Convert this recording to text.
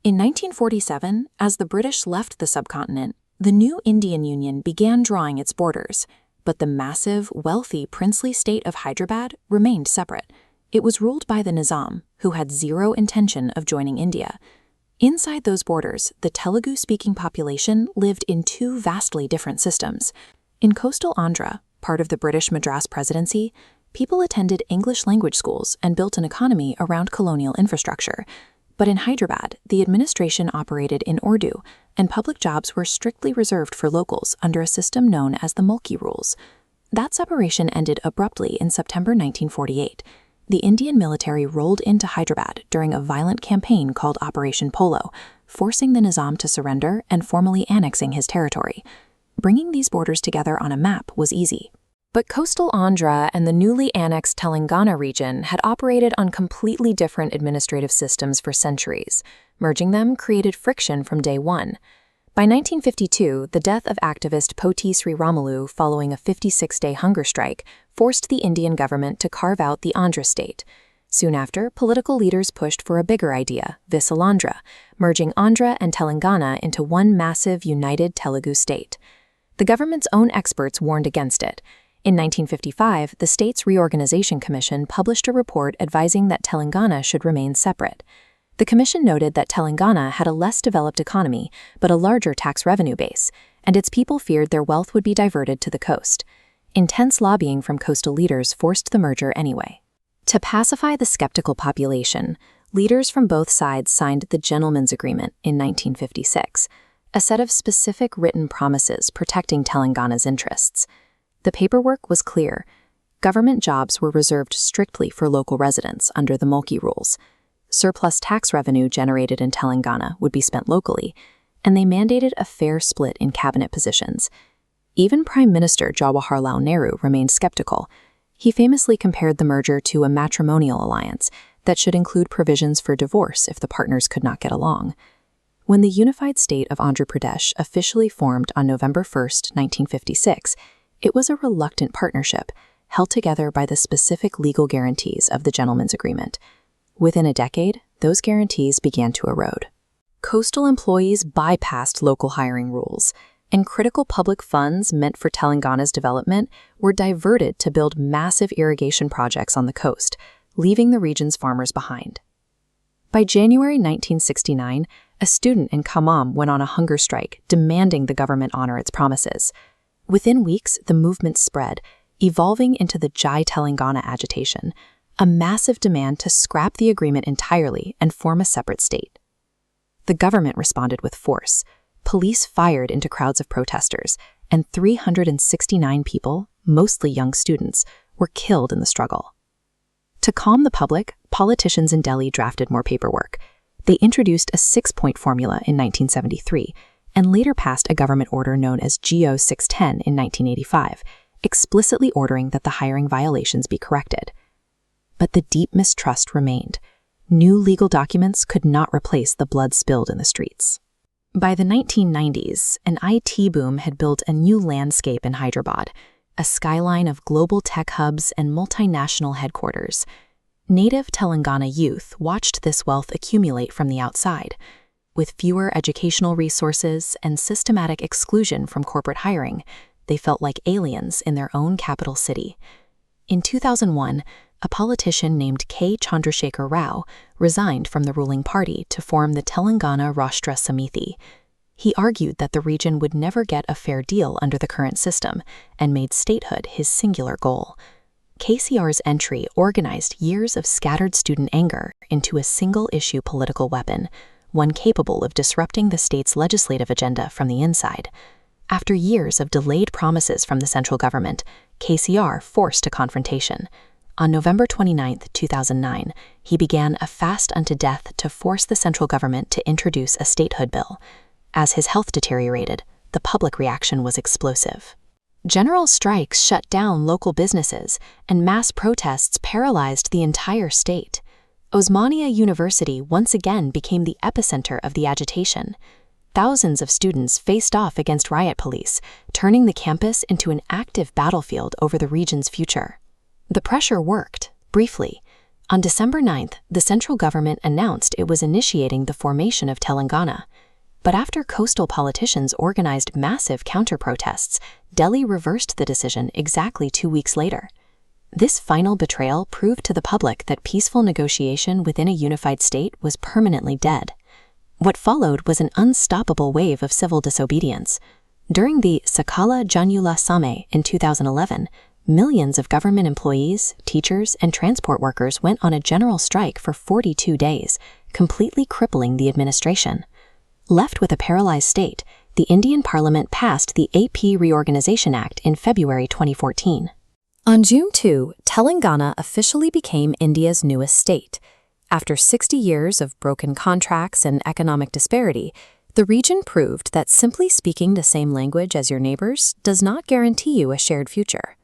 In 1947, as the British left the subcontinent, the new Indian Union began drawing its borders, but the massive, wealthy, princely state of Hyderabad remained separate. It was ruled by the Nizam, who had zero intention of joining India. Inside those borders, the Telugu-speaking population lived in two vastly different systems. In coastal Andhra, part of the British Madras Presidency, people attended English language schools and built an economy around colonial infrastructure. But in Hyderabad, the administration operated in Urdu, and public jobs were strictly reserved for locals under a system known as the Mulki rules. That separation ended abruptly in September 1948. The Indian military rolled into Hyderabad during a violent campaign called Operation Polo, forcing the Nizam to surrender and formally annexing his territory. Bringing these borders together on a map was easy. But coastal Andhra and the newly annexed Telangana region had operated on completely different administrative systems for centuries. Merging them created friction from day one. By 1952, the death of activist Poti Sriramulu following a 56-day hunger strike forced the Indian government to carve out the Andhra state. Soon after, political leaders pushed for a bigger idea, Visalandhra, merging Andhra and Telangana into one massive united Telugu state. The government's own experts warned against it. In 1955, the state's Reorganization Commission published a report advising that Telangana should remain separate. The commission noted that Telangana had a less developed economy but a larger tax revenue base, and its people feared their wealth would be diverted to the coast. Intense lobbying from coastal leaders forced the merger anyway. To pacify the skeptical population, leaders from both sides signed the Gentleman's Agreement in 1956, a set of specific written promises protecting Telangana's interests. The paperwork was clear. Government jobs were reserved strictly for local residents under the Mulki rules. Surplus tax revenue generated in Telangana would be spent locally, and they mandated a fair split in cabinet positions. Even Prime Minister Jawaharlal Nehru remained skeptical. He famously compared the merger to a matrimonial alliance that should include provisions for divorce if the partners could not get along. When the unified state of Andhra Pradesh officially formed on November 1, 1956, it was a reluctant partnership, held together by the specific legal guarantees of the Gentleman's Agreement. Within a decade, those guarantees began to erode. Coastal employees bypassed local hiring rules, and critical public funds meant for Telangana's development were diverted to build massive irrigation projects on the coast, leaving the region's farmers behind. By January 1969, a student in Khammam went on a hunger strike, demanding the government honor its promises. Within weeks, the movement spread, evolving into the Jai Telangana agitation, a massive demand to scrap the agreement entirely and form a separate state. The government responded with force. Police fired into crowds of protesters, and 369 people, mostly young students, were killed in the struggle. To calm the public, politicians in Delhi drafted more paperwork. They introduced a 6-point formula in 1973, and later passed a government order known as GO 610 in 1985, explicitly ordering that the hiring violations be corrected. But the deep mistrust remained. New legal documents could not replace the blood spilled in the streets. By the 1990s, an IT boom had built a new landscape in Hyderabad, a skyline of global tech hubs and multinational headquarters. Native Telangana youth watched this wealth accumulate from the outside. With fewer educational resources and systematic exclusion from corporate hiring, they felt like aliens in their own capital city. In 2001, a politician named K. Chandrasekhar Rao resigned from the ruling party to form the Telangana Rashtra Samiti. He argued that the region would never get a fair deal under the current system and made statehood his singular goal. KCR's entry organized years of scattered student anger into a single-issue political weapon, one capable of disrupting the state's legislative agenda from the inside. After years of delayed promises from the central government, KCR forced a confrontation. On November 29, 2009, he began a fast unto death to force the central government to introduce a statehood bill. As his health deteriorated, the public reaction was explosive. General strikes shut down local businesses, and mass protests paralyzed the entire state. Osmania University once again became the epicenter of the agitation. Thousands of students faced off against riot police, turning the campus into an active battlefield over the region's future. The pressure worked, briefly. On December 9th, the central government announced it was initiating the formation of Telangana. But after coastal politicians organized massive counter-protests, Delhi reversed the decision exactly 2 weeks later. This final betrayal proved to the public that peaceful negotiation within a unified state was permanently dead. What followed was an unstoppable wave of civil disobedience. During the Sakala Janula Same in 2011, millions of government employees, teachers, and transport workers went on a general strike for 42 days, completely crippling the administration. Left with a paralyzed state, the Indian Parliament passed the AP Reorganization Act in February 2014. On June 2, Telangana officially became India's newest state. After 60 years of broken contracts and economic disparity, the region proved that simply speaking the same language as your neighbors does not guarantee you a shared future.